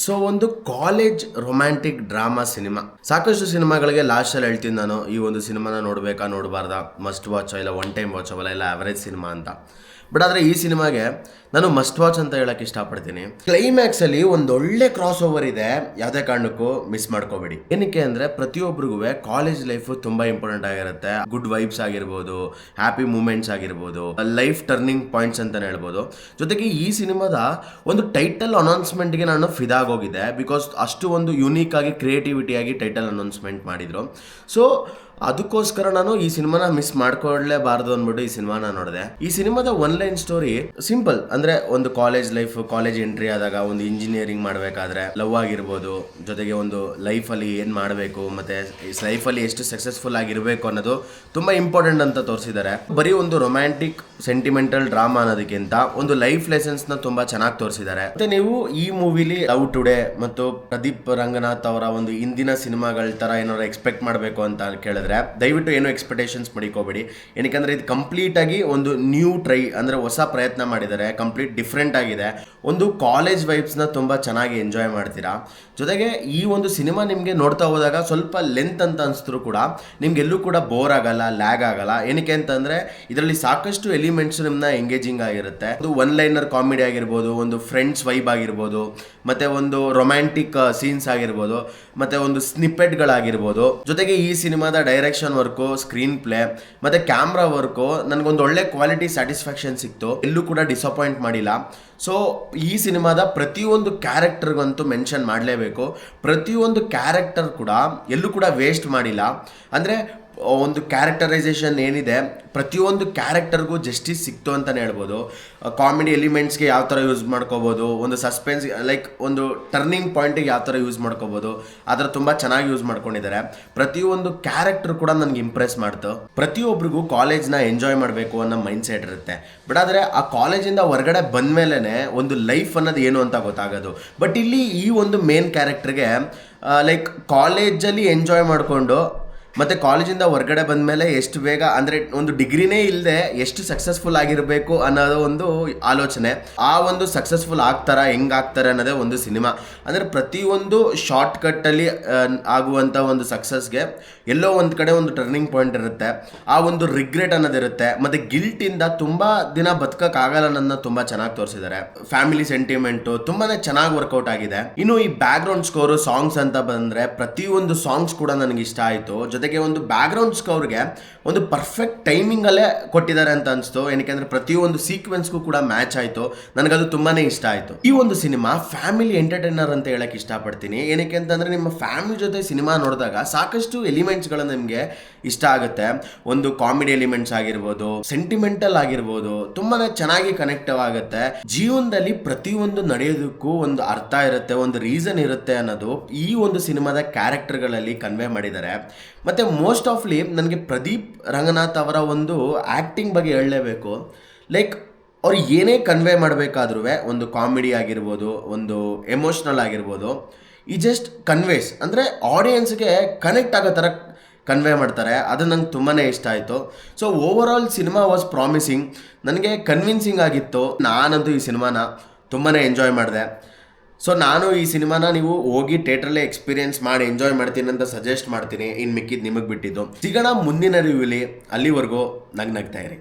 So ಒಂದು college romantic drama cinema. ಸಾಕಷ್ಟು ಸಿನಿಮಾಗಳಿಗೆ ಲಾಸ್ಟಲ್ಲಿ ಹೇಳ್ತೀನಿ ನಾನು, ಈ ಒಂದು ಸಿನಿಮಾನ ನೋಡಬೇಕಾ ನೋಡಬಾರ್ದಾ, ಮಸ್ಟ್ ವಾಚ್ ಇಲ್ಲ ಒನ್ ಟೈಮ್ ವಾಚಬಲ್ಲ ಇಲ್ಲ ಆವರೇಜ್ ಸಿನಿಮಾ ಅಂತ. ಬಟ್ ಆದರೆ ಈ ಸಿನಿಮಾಗೆ ನಾನು ಮಸ್ಟ್ ವಾಚ್ ಅಂತ ಹೇಳಕ್ಕೆ ಇಷ್ಟಪಡ್ತೀನಿ. ಕ್ಲೈಮ್ಯಾಕ್ಸಲ್ಲಿ ಒಂದೊಳ್ಳೆ ಕ್ರಾಸ್ ಓವರ್ ಇದೆ, ಯಾವುದೇ ಕಾರಣಕ್ಕೂ ಮಿಸ್ ಮಾಡ್ಕೋಬೇಡಿ. ಏನಕ್ಕೆ ಅಂದರೆ ಪ್ರತಿಯೊಬ್ಬರಿಗೂ ಕಾಲೇಜ್ ಲೈಫು ತುಂಬ ಇಂಪಾರ್ಟೆಂಟ್ ಆಗಿರುತ್ತೆ. ಗುಡ್ ವೈಬ್ಸ್ ಆಗಿರ್ಬೋದು, ಹ್ಯಾಪಿ ಮೂಮೆಂಟ್ಸ್ ಆಗಿರ್ಬೋದು, ಲೈಫ್ ಟರ್ನಿಂಗ್ ಪಾಯಿಂಟ್ಸ್ ಅಂತಲೇ ಹೇಳ್ಬೋದು. ಜೊತೆಗೆ ಈ ಸಿನಿಮಾದ ಒಂದು ಟೈಟಲ್ ಅನೌನ್ಸ್ಮೆಂಟ್ಗೆ ನಾನು ಫಿದಾಗೋಗಿದೆ. ಬಿಕಾಸ್ ಅಷ್ಟು ಒಂದು ಯುನೀಕ್ ಆಗಿ ಕ್ರಿಯೇಟಿವಿಟಿಯಾಗಿ ಟೈಟಲ್ ಅನೌನ್ಸ್ಮೆಂಟ್ ಮಾಡಿದರು. ಸೊ ಅದಕ್ಕೋಸ್ಕರ ನಾನು ಈ ಸಿನಿಮಾನ ಮಿಸ್ ಮಾಡ್ಕೊಳ್ಳೇಬಾರ್ದು ಅಂದ್ಬಿಟ್ಟು ಈ ಸಿನಿಮಾನ ನೋಡಿದೆ. ಈ ಸಿನಿಮಾದ ಒನ್ ಲೈನ್ ಸ್ಟೋರಿ ಸಿಂಪಲ್, ಅಂದ್ರೆ ಒಂದು ಕಾಲೇಜ್ ಲೈಫ್, ಕಾಲೇಜ್ ಎಂಟ್ರಿ ಆದಾಗ ಒಂದು ಇಂಜಿನಿಯರಿಂಗ್ ಮಾಡಬೇಕಾದ್ರೆ ಲವ್ ಆಗಿರ್ಬೋದು, ಜೊತೆಗೆ ಒಂದು ಲೈಫಲ್ಲಿ ಏನು ಮಾಡಬೇಕು ಮತ್ತೆ ಲೈಫಲ್ಲಿ ಎಷ್ಟು ಸಕ್ಸಸ್ಫುಲ್ ಆಗಿರಬೇಕು ಅನ್ನೋದು ತುಂಬ ಇಂಪಾರ್ಟೆಂಟ್ ಅಂತ ತೋರಿಸಿದ್ದಾರೆ. ಬರೀ ಒಂದು ರೊಮ್ಯಾಂಟಿಕ್ ಸೆಂಟಿಮೆಂಟಲ್ ಡ್ರಾಮಾ ಅನ್ನೋದಕ್ಕಿಂತ ಒಂದು ಲೈಫ್ ಲೆಸನ್ಸ್ನ ತುಂಬ ಚೆನ್ನಾಗಿ ತೋರಿಸಿದ್ದಾರೆ. ಮತ್ತೆ ನೀವು ಈ ಮೂವಿಲಿ ಲವ್ ಟುಡೇ ಮತ್ತು ಪ್ರದೀಪ್ ರಂಗನಾಥ್ ಅವರ ಒಂದು ಹಿಂದಿನ ಸಿನಿಮಾಗಳ ಥರ ಏನಾದ್ರು ಎಕ್ಸ್ಪೆಕ್ಟ್ ಮಾಡಬೇಕು ಅಂತ ಕೇಳಿದ್ರೆ ದಯವಿಟ್ಟು ಏನು ಎಕ್ಸ್ಪೆಕ್ಟೇಷನ್ಸ್ ಮಡಿಕೋಬೇಡಿ. ಏನಕ್ಕಂದ್ರೆ ಇದು ಕಂಪ್ಲೀಟ್ ಆಗಿ ಒಂದು ನ್ಯೂ ಟ್ರೈ, ಅಂದ್ರೆ ಹೊಸ ಪ್ರಯತ್ನ ಮಾಡಿದ್ದಾರೆ, ಕಂಪ್ಲೀಟ್ ಡಿಫ್ರೆಂಟ್ ಆಗಿದೆ. ಒಂದು ಕಾಲೇಜ್ ವೈಬ್ಸ್ನ ತುಂಬ ಚೆನ್ನಾಗಿ ಎಂಜಾಯ್ ಮಾಡ್ತೀರಾ. ಜೊತೆಗೆ ಈ ಒಂದು ಸಿನಿಮಾ ನಿಮಗೆ ನೋಡ್ತಾ ಹೋದಾಗ ಸ್ವಲ್ಪ ಲೆಂತ್ ಅಂತ ಅನಿಸಿದ್ರು ಕೂಡ ನಿಮ್ಗೆ ಎಲ್ಲೂ ಕೂಡ ಬೋರ್ ಆಗಲ್ಲ, ಲ್ಯಾಗ್ ಆಗಲ್ಲ. ಏನಕ್ಕೆ ಅಂತಂದರೆ ಇದರಲ್ಲಿ ಸಾಕಷ್ಟು ಎಲಿಮೆಂಟ್ಸ್ ನಿಮ್ಮನ್ನ ಎಂಗೇಜಿಂಗ್ ಆಗಿರುತ್ತೆ. ಅದು ಒನ್ ಲೈನರ್ ಕಾಮಿಡಿ ಆಗಿರ್ಬೋದು, ಒಂದು ಫ್ರೆಂಡ್ಸ್ ವೈಬ್ ಆಗಿರ್ಬೋದು, ಮತ್ತೆ ಒಂದು ರೊಮ್ಯಾಂಟಿಕ್ ಸೀನ್ಸ್ ಆಗಿರ್ಬೋದು, ಮತ್ತೆ ಒಂದು ಸ್ನಿಪ್ಪೆಟ್ಗಳಾಗಿರ್ಬೋದು. ಜೊತೆಗೆ ಈ ಸಿನಿಮಾದ ಡೈರೆಕ್ಷನ್ ವರ್ಕು, ಸ್ಕ್ರೀನ್ ಪ್ಲೇ ಮತ್ತೆ ಕ್ಯಾಮ್ರಾ ವರ್ಕು ನನಗೊಂದು ಒಳ್ಳೆ ಕ್ವಾಲಿಟಿ ಸ್ಯಾಟಿಸ್ಫ್ಯಾಕ್ಷನ್ ಸಿಕ್ತು. ಎಲ್ಲೂ ಕೂಡ ಡಿಸಪಾಯಿಂಟ್ ಮಾಡಿಲ್ಲ. ಸೊ ಈ ಸಿನಿಮಾದ ಪ್ರತಿಯೊಂದು ಕ್ಯಾರೆಕ್ಟರ್ಗಂತೂ ಮೆನ್ಷನ್ ಮಾಡಲೇಬೇಕು. ಪ್ರತಿಯೊಂದು ಕ್ಯಾರೆಕ್ಟರ್ ಕೂಡ ಎಲ್ಲೂ ಕೂಡ ವೇಸ್ಟ್ ಮಾಡಿಲ್ಲ. ಅಂದರೆ ಒಂದು ಕ್ಯಾರೆಕ್ಟರೈಸೇಷನ್ ಏನಿದೆ ಪ್ರತಿಯೊಂದು ಕ್ಯಾರೆಕ್ಟರ್ಗೂ ಜಸ್ಟಿಸ್ ಸಿಕ್ತು ಅಂತಲೇ ಹೇಳ್ಬೋದು. ಕಾಮಿಡಿ ಎಲಿಮೆಂಟ್ಸ್ಗೆ ಯಾವ ಥರ ಯೂಸ್ ಮಾಡ್ಕೋಬೋದು, ಒಂದು ಸಸ್ಪೆನ್ಸ್ ಲೈಕ್ ಒಂದು ಟರ್ನಿಂಗ್ ಪಾಯಿಂಟಿಗೆ ಯಾವ ಥರ ಯೂಸ್ ಮಾಡ್ಕೋಬೋದು, ಅದರ ತುಂಬ ಚೆನ್ನಾಗಿ ಯೂಸ್ ಮಾಡ್ಕೊಂಡಿದ್ದಾರೆ. ಪ್ರತಿಯೊಂದು ಕ್ಯಾರೆಕ್ಟರ್ ಕೂಡ ನನಗೆ ಇಂಪ್ರೆಸ್ ಮಾಡ್ತು. ಪ್ರತಿಯೊಬ್ಬರಿಗೂ ಕಾಲೇಜ್ನ ಎಂಜಾಯ್ ಮಾಡಬೇಕು ಅನ್ನೋ ಮೈಂಡ್ ಸೆಟ್ ಇರುತ್ತೆ. ಬಟ್ ಆದರೆ ಆ ಕಾಲೇಜಿಂದ ಹೊರಗಡೆ ಬಂದ ಮೇಲೇ ಒಂದು ಲೈಫ್ ಅನ್ನೋದು ಏನು ಅಂತ ಗೊತ್ತಾಗೋದು. ಬಟ್ ಇಲ್ಲಿ ಈ ಒಂದು ಮೇನ್ ಕ್ಯಾರೆಕ್ಟರ್ಗೆ ಲೈಕ್ ಕಾಲೇಜಲ್ಲಿ ಎಂಜಾಯ್ ಮಾಡಿಕೊಂಡು ಮತ್ತು ಕಾಲೇಜಿಂದ ಹೊರಗಡೆ ಬಂದ ಮೇಲೆ ಎಷ್ಟು ಬೇಗ, ಅಂದರೆ ಒಂದು ಡಿಗ್ರಿನೇ ಇಲ್ಲದೆ ಎಷ್ಟು ಸಕ್ಸಸ್ಫುಲ್ ಆಗಿರಬೇಕು ಅನ್ನೋದು ಒಂದು ಆಲೋಚನೆ. ಆ ಒಂದು ಸಕ್ಸಸ್ಫುಲ್ ಆಗ್ತಾರಾ, ಹೆಂಗಾಗ್ತಾರೆ ಅನ್ನೋದೇ ಒಂದು ಸಿನಿಮಾ. ಅಂದರೆ ಪ್ರತಿಯೊಂದು ಶಾರ್ಟ್ ಕಟ್ಟಲ್ಲಿ ಆಗುವಂಥ ಒಂದು ಸಕ್ಸಸ್ಗೆ ಎಲ್ಲೋ ಒಂದು ಕಡೆ ಒಂದು ಟರ್ನಿಂಗ್ ಪಾಯಿಂಟ್ ಇರುತ್ತೆ. ಆ ಒಂದು ರಿಗ್ರೆಟ್ ಅನ್ನೋದಿರುತ್ತೆ. ಮತ್ತು ಗಿಲ್ಟಿಂದ ತುಂಬ ದಿನ ಬದುಕೋಕ್ಕಾಗಲ್ಲ ಅನ್ನೋದನ್ನ ತುಂಬ ಚೆನ್ನಾಗಿ ತೋರಿಸಿದ್ದಾರೆ. ಫ್ಯಾಮಿಲಿ ಸೆಂಟಿಮೆಂಟು ತುಂಬಾ ಚೆನ್ನಾಗಿ ವರ್ಕೌಟ್ ಆಗಿದೆ. ಇನ್ನು ಈ ಬ್ಯಾಕ್ ಗ್ರೌಂಡ್ ಸ್ಕೋರು, ಸಾಂಗ್ಸ್ ಅಂತ ಬಂದರೆ ಪ್ರತಿಯೊಂದು ಸಾಂಗ್ಸ್ ಕೂಡ ನನಗೆ ಇಷ್ಟ ಆಯಿತು. ಜೊತೆಗೆ ಒಂದು ಬ್ಯಾಕ್ ಗ್ರೌಂಡ್ ಸ್ಕೋರ್ಗೆ ಒಂದು ಪರ್ಫೆಕ್ಟ್ ಟೈಮಿಂಗಲ್ಲೇ ಕೊಟ್ಟಿದ್ದಾರೆ ಅಂತ ಅನಿಸ್ತು. ಏನಕ್ಕೆ ಪ್ರತಿಯೊಂದು ಸೀಕ್ವೆನ್ಸ್ಗೂ ಕೂಡ ಮ್ಯಾಚ್ ಆಯಿತು. ನನಗದು ತುಂಬಾ ಇಷ್ಟ ಆಯಿತು. ಈ ಒಂದು ಸಿನಿಮಾ ಫ್ಯಾಮಿಲಿ ಎಂಟರ್ಟೈನರ್ ಅಂತ ಹೇಳಕ್ಕೆ ಇಷ್ಟಪಡ್ತೀನಿ. ಏನಕ್ಕೆ ಅಂತಂದರೆ ನಿಮ್ಮ ಫ್ಯಾಮಿಲಿ ಜೊತೆ ಸಿನಿಮಾ ನೋಡಿದಾಗ ಸಾಕಷ್ಟು ಎಲಿಮೆಂಟ್ಸ್ಗಳು ನಿಮಗೆ ಇಷ್ಟ ಆಗುತ್ತೆ. ಒಂದು ಕಾಮಿಡಿ ಎಲಿಮೆಂಟ್ಸ್ ಆಗಿರ್ಬೋದು, ಸೆಂಟಿಮೆಂಟಲ್ ಆಗಿರ್ಬೋದು, ತುಂಬಾ ಚೆನ್ನಾಗಿ ಕನೆಕ್ಟಿವ್ ಆಗುತ್ತೆ. ಜೀವನದಲ್ಲಿ ಪ್ರತಿಯೊಂದು ನಡೆಯೋದಕ್ಕೂ ಒಂದು ಅರ್ಥ ಇರುತ್ತೆ, ಒಂದು ರೀಸನ್ ಇರುತ್ತೆ ಅನ್ನೋದು ಈ ಒಂದು ಸಿನಿಮಾದ ಕ್ಯಾರೆಕ್ಟರ್ಗಳಲ್ಲಿ ಕನ್ವೆ ಮಾಡಿದ್ದಾರೆ. ಮತ್ತು ಮೋಸ್ಟ್ ಆಫ್ಲಿ ನನಗೆ ಪ್ರದೀಪ್ ರಂಗನಾಥ್ ಅವರ ಒಂದು ಆ್ಯಕ್ಟಿಂಗ್ ಬಗ್ಗೆ ಹೇಳಲೇಬೇಕು. ಲೈಕ್ ಅವ್ರು ಏನೇ ಕನ್ವೆ ಮಾಡಬೇಕಾದ್ರೂ ಒಂದು ಕಾಮಿಡಿ ಆಗಿರ್ಬೋದು, ಒಂದು ಎಮೋಷ್ನಲ್ ಆಗಿರ್ಬೋದು, ಈ ಜಸ್ಟ್ ಕನ್ವೇಸ್, ಅಂದರೆ ಆಡಿಯನ್ಸ್ಗೆ ಕನೆಕ್ಟ್ ಆಗೋ ಥರ ಕನ್ವೆ ಮಾಡ್ತಾರೆ. ಅದು ನಂಗೆ ತುಂಬಾ ಇಷ್ಟ ಆಯಿತು. So over all cinema was promising, ನನಗೆ ಕನ್ವಿನ್ಸಿಂಗ್ ಆಗಿತ್ತು. ನಾನಂತೂ ಈ ಸಿನಿಮಾನ ತುಂಬಾ ಎಂಜಾಯ್ ಮಾಡಿದೆ. ಸೊ ನಾನು ಈ ಸಿನಿಮಾನ ನೀವು ಹೋಗಿ ಥಿಯೇಟ್ರಲ್ಲೇ ಎಕ್ಸ್ಪೀರಿಯನ್ಸ್ ಮಾಡಿ ಎಂಜಾಯ್ ಮಾಡ್ತೀನಿ ಅಂತ ಸಜೆಸ್ಟ್ ಮಾಡ್ತೀನಿ. ಇನ್ನು ಮಿಕ್ಕಿದ್ದು ನಿಮಗೆ ಬಿಟ್ಟಿದ್ದು. ಸಿಗೋಣ ಮುಂದಿನ ರಿವ್ಯೂಲಿ. ಅಲ್ಲಿವರೆಗೂ ನಗ್ತಾ ಇರಿ.